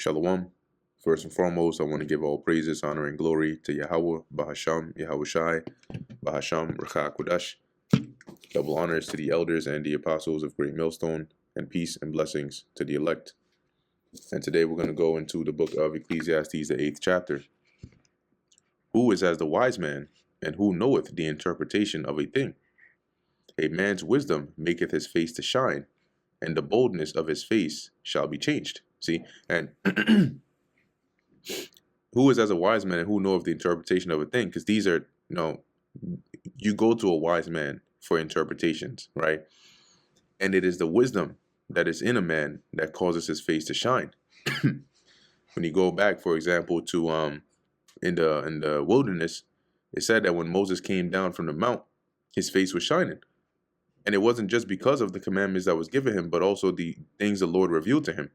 Shalom. First and foremost, I want to give all praises, honor, and glory to Yahweh, Bahasham, Yahushai, Bahasham, Rakha Kudash. Double honors to the elders and the apostles of Great Millstone, and peace and blessings to the elect. And today we're going to go into the book of Ecclesiastes, the 8th chapter. Who is as the wise man, and who knoweth the interpretation of a thing? A man's wisdom maketh his face to shine, and the boldness of his face shall be changed. See, and who is as a wise man and who knoweth the interpretation of a thing? Because these are, you go to a wise man for interpretations, right? And it is the wisdom that is in a man that causes his face to shine. When you go back, for example, to in the wilderness, it said that when Moses came down from the mount, his face was shining. And it wasn't just because of the commandments that was given him, but also the things the Lord revealed to him.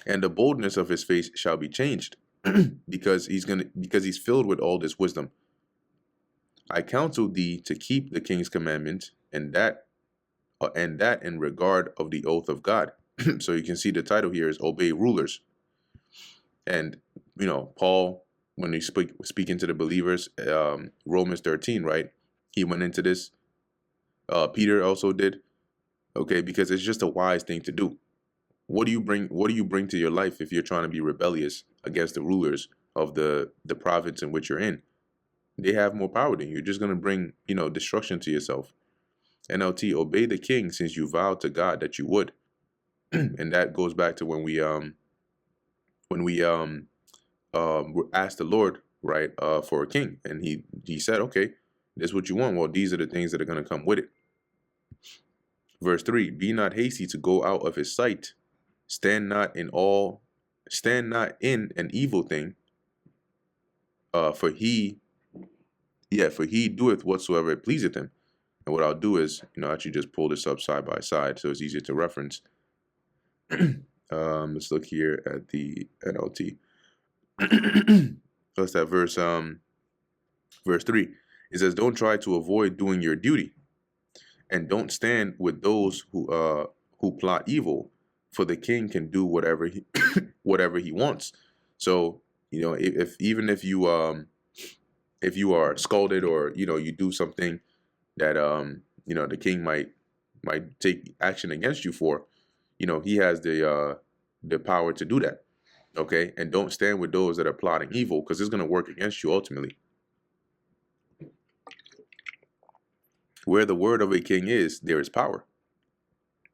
And the boldness of his face shall be changed, because he's filled with all this wisdom. I counsel thee to keep the king's commandment, and that in regard of the oath of God. So you can see the title here is Obey Rulers. And Paul, when he's speaking to the believers, Romans 13, right? He went into this. Peter also did. Okay, because it's just a wise thing to do. What do you bring to your life if you're trying to be rebellious against the rulers of the province in which you're in? They have more power than you. You're just going to bring, destruction to yourself. NLT, obey the king since you vowed to God that you would. And that goes back to when we asked the Lord, right, for a king, and he said, okay, this is what you want. Well, these are the things that are going to come with it. Verse 3, be not hasty to go out of his sight. Stand not in an evil thing. For he doeth whatsoever it pleaseth him. And what I'll do is, actually just pull this up side by side so it's easier to reference. Let's look here at the NLT. What's that verse? Verse 3. It says, don't try to avoid doing your duty, and don't stand with those who plot evil, for the king can do whatever he whatever he wants. So, if you are scolded, or you do something that the king might take action against you for, he has the power to do that. Okay, and don't stand with those that are plotting evil, because it's going to work against you ultimately. Where the word of a king is, there is power.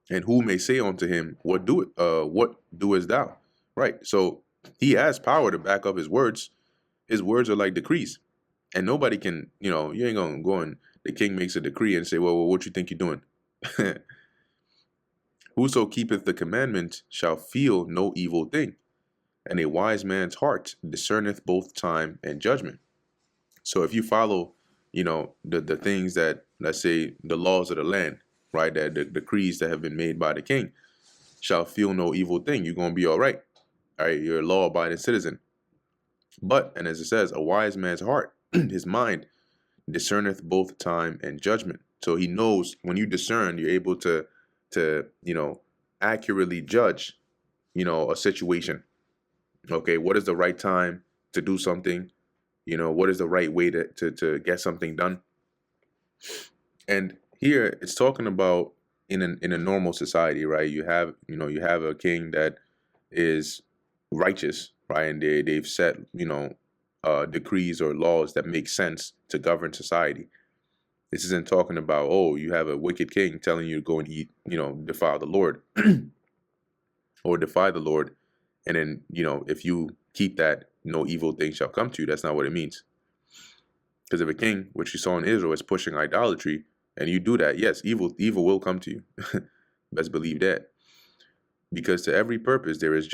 And who may say unto him, what doest thou? Right. So he has power to back up his words. His words are like decrees. And nobody can, you ain't going to go and the king makes a decree and say, well, what you think you're doing? Whoso keepeth the commandment shall feel no evil thing. And a wise man's heart discerneth both time and judgment. So if you follow, the things that, let's say, the laws of the land, right, that the decrees that have been made by the king, shall feel no evil thing. You're going to be all right. All right, you're a law-abiding citizen. But, and as it says, a wise man's heart, his mind, discerneth both time and judgment. So he knows when you discern, you're able to accurately judge, a situation. Okay, what is the right time to do something? What is the right way to get something done? And here it's talking about in a normal society, right? You have a king that is righteous, right? And they've set, decrees or laws that make sense to govern society. This isn't talking about, oh, you have a wicked king telling you to go and eat, defile the Lord or defy the Lord. And then, if you keep that, no evil thing shall come to you. That's not what it means. Because if a king, which you saw in Israel, is pushing idolatry, and you do that, yes, evil will come to you. Best believe that. Because to every purpose there is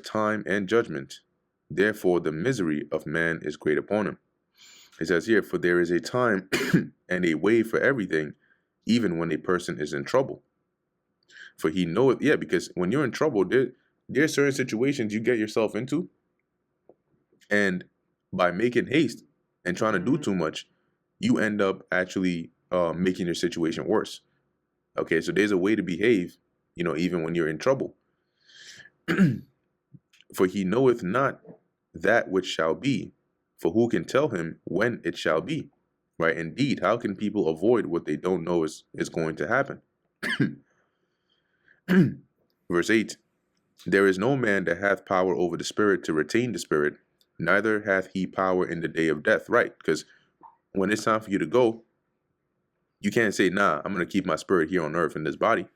time and judgment. Therefore the misery of man is great upon him. It says here, for there is a time and a way for everything, even when a person is in trouble. For he knoweth, because when you're in trouble, there are certain situations you get yourself into, and by making haste and trying to do too much, you end up actually making your situation worse. Okay, so there's a way to behave, even when you're in trouble. For he knoweth not that which shall be, for who can tell him when it shall be? Right? Indeed, how can people avoid what they don't know is going to happen? Verse 8, there is no man that hath power over the spirit to retain the spirit, neither hath he power in the day of death. Right? Because when it's time for you to go, you can't say, nah, I'm going to keep my spirit here on earth in this body.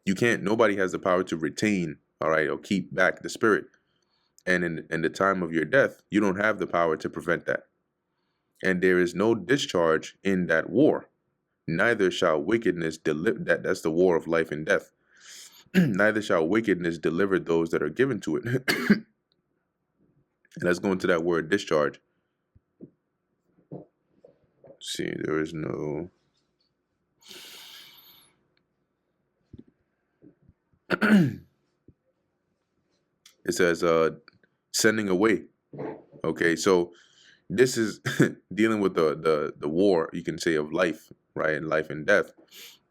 You can't, nobody has the power to retain, all right, or keep back the spirit. And in the time of your death, you don't have the power to prevent that. And there is no discharge in that war. Neither shall wickedness deliver, that's the war of life and death. Neither shall wickedness deliver those that are given to it. And let's go into that word discharge. See, there is no... It says sending away. Okay, so this is dealing with the war, you can say, of life, right? And life and death.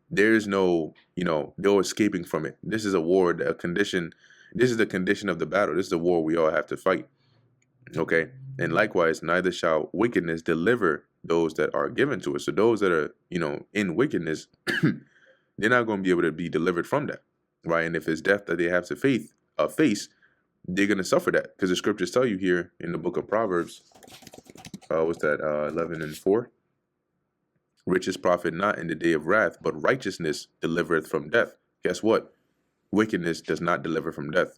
There is no, no escaping from it. This is a war, a condition. This is the condition of the battle. This is the war we all have to fight. Okay, and likewise, neither shall wickedness deliver those that are given to us. So those that are, in wickedness, they're not going to be able to be delivered from that, right? And if it's death that they have to face, they're going to suffer that, because the scriptures tell you here in the book of Proverbs, what's that, 11:4? Riches profit not in the day of wrath, but righteousness delivereth from death. Guess what? Wickedness does not deliver from death.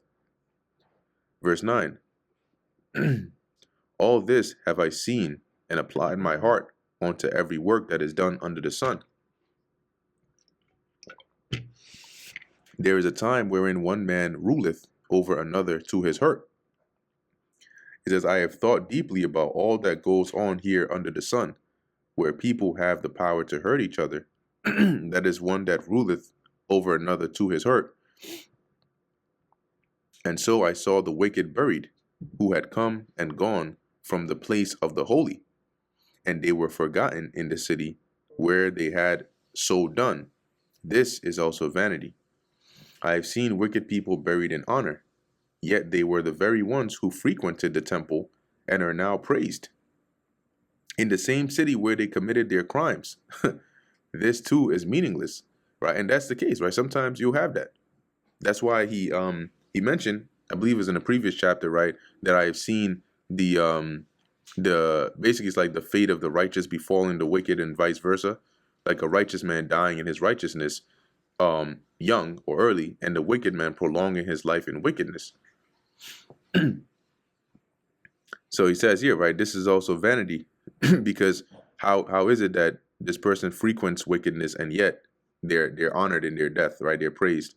Verse 9. All this have I seen and applied my heart unto every work that is done under the sun. There is a time wherein one man ruleth over another to his hurt. It says, I have thought deeply about all that goes on here under the sun, where people have the power to hurt each other. That is one that ruleth over another to his hurt. And so I saw the wicked buried, who had come and gone from the place of the holy, and they were forgotten in the city where they had so done. This is also vanity. I have seen wicked people buried in honor, yet they were the very ones who frequented the temple and are now praised. In the same city where they committed their crimes. This too is meaningless, right? And that's the case, right? Sometimes you'll have that. That's why he mentioned, I believe it was in a previous chapter, right, that I have seen the basically it's like the fate of the righteous befalling the wicked and vice versa, like a righteous man dying in his righteousness, young or early, and the wicked man prolonging his life in wickedness. So he says here, right, this is also vanity, because how is it that this person frequents wickedness and yet they're honored in their death, right? They're praised.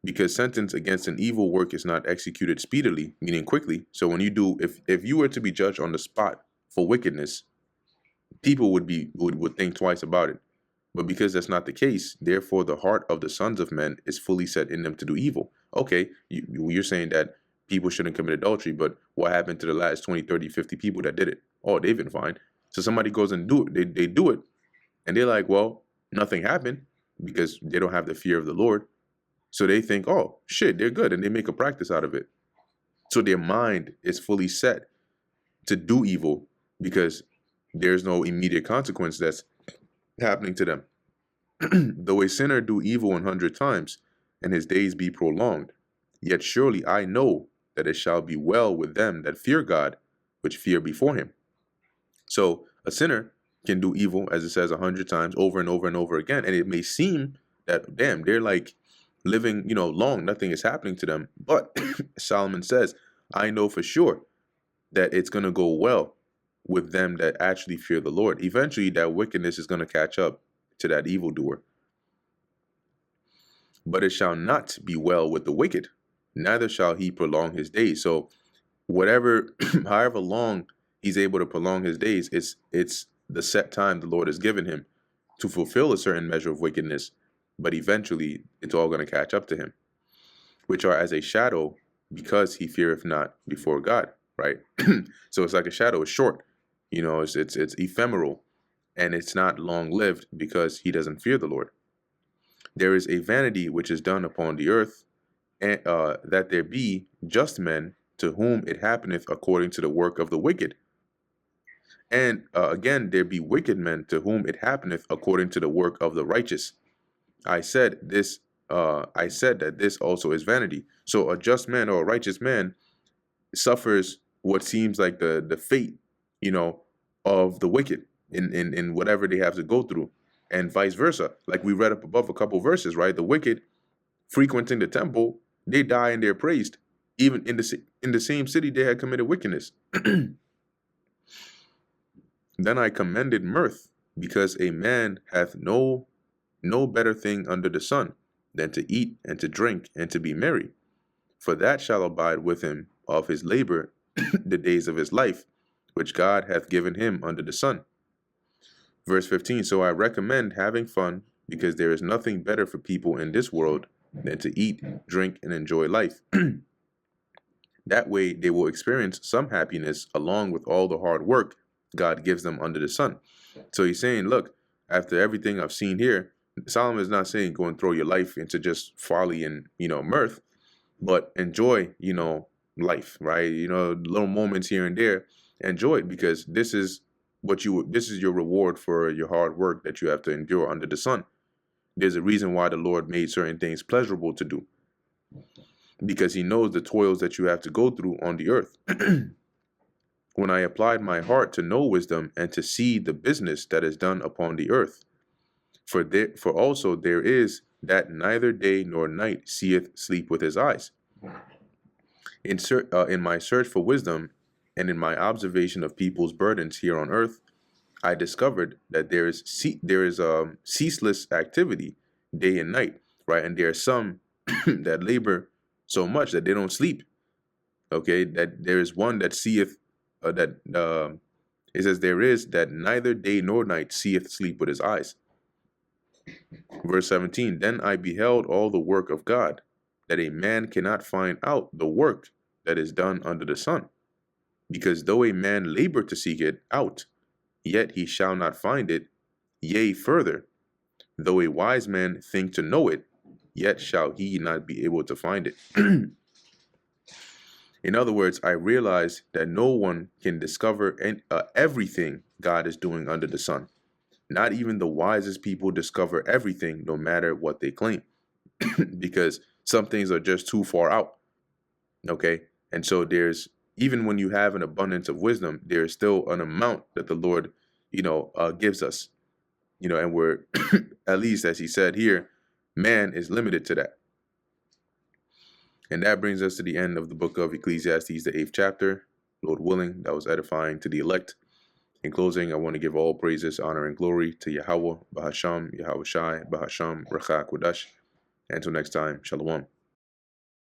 Because sentence against an evil work is not executed speedily, meaning quickly. So when you do, if you were to be judged on the spot for wickedness, people would think twice about it. But because that's not the case, therefore the heart of the sons of men is fully set in them to do evil. Okay, you're saying that people shouldn't commit adultery, but what happened to the last 20, 30, 50 people that did it? Oh, they've been fine. So somebody goes and do it. They do it, and they're like, well, nothing happened, because they don't have the fear of the Lord. So they think, oh, shit, they're good, and they make a practice out of it. So their mind is fully set to do evil because there's no immediate consequence that's happening to them. Though a sinner do evil 100 times, and his days be prolonged, yet surely I know that it shall be well with them that fear God, which fear before him. So a sinner can do evil, as it says, 100 times over and over and over again, and it may seem that, damn, they're like living, long, nothing is happening to them. But Solomon says, I know for sure that it's going to go well with them that actually fear the Lord. Eventually, that wickedness is going to catch up to that evildoer. But it shall not be well with the wicked, neither shall he prolong his days. So whatever, however long he's able to prolong his days, it's the set time the Lord has given him to fulfill a certain measure of wickedness. But eventually, it's all going to catch up to him, which are as a shadow, because he feareth not before God, right? So it's like a shadow. It's short, it's ephemeral, and it's not long-lived because he doesn't fear the Lord. There is a vanity which is done upon the earth, and that there be just men, to whom it happeneth according to the work of the wicked. And again, there be wicked men, to whom it happeneth according to the work of the righteous. I said this. I said that this also is vanity. So a just man or a righteous man suffers what seems like the fate, of the wicked in whatever they have to go through, and vice versa. Like we read up above a couple verses, right? The wicked frequenting the temple, they die and they're praised, even in the same city they had committed wickedness. Then I commended mirth, because a man hath no better thing under the sun than to eat and to drink and to be merry, for that shall abide with him of his labor the days of his life, which God hath given him under the sun. Verse 15, so I recommend having fun, because there is nothing better for people in this world than to eat, drink, and enjoy life. That way they will experience some happiness along with all the hard work God gives them under the sun. So he's saying, look, after everything I've seen here, Solomon is not saying go and throw your life into just folly and, mirth, but enjoy, life, right? Little moments here and there, enjoy it, because this is your reward for your hard work that you have to endure under the sun. There's a reason why the Lord made certain things pleasurable to do, because he knows the toils that you have to go through on the earth. When I applied my heart to know wisdom and to see the business that is done upon the earth, for also there is that neither day nor night seeth sleep with his eyes. In my search for wisdom and in my observation of people's burdens here on earth, I discovered that there is ceaseless activity day and night, right? And there are some that labor so much that they don't sleep. Okay, that there is one that seeth it says there is that neither day nor night seeth sleep with his eyes. Verse 17, then I beheld all the work of God, that a man cannot find out the work that is done under the sun. Because though a man labor to seek it out, yet he shall not find it. Yea, further, though a wise man think to know it, yet shall he not be able to find it. In other words, I realize that no one can discover everything God is doing under the sun. Not even the wisest people discover everything, no matter what they claim, because some things are just too far out. Okay, and so even when you have an abundance of wisdom, there's still an amount that the Lord, gives us, and we're, at least as he said here, man is limited to that. And that brings us to the end of the book of Ecclesiastes, the 8th chapter. Lord willing, that was edifying to the elect. In closing, I want to give all praises, honor, and glory to Yahweh, Bahasham, Yahweh Shai, Bahasham, Rachak, Wadash. Until next time, Shalom.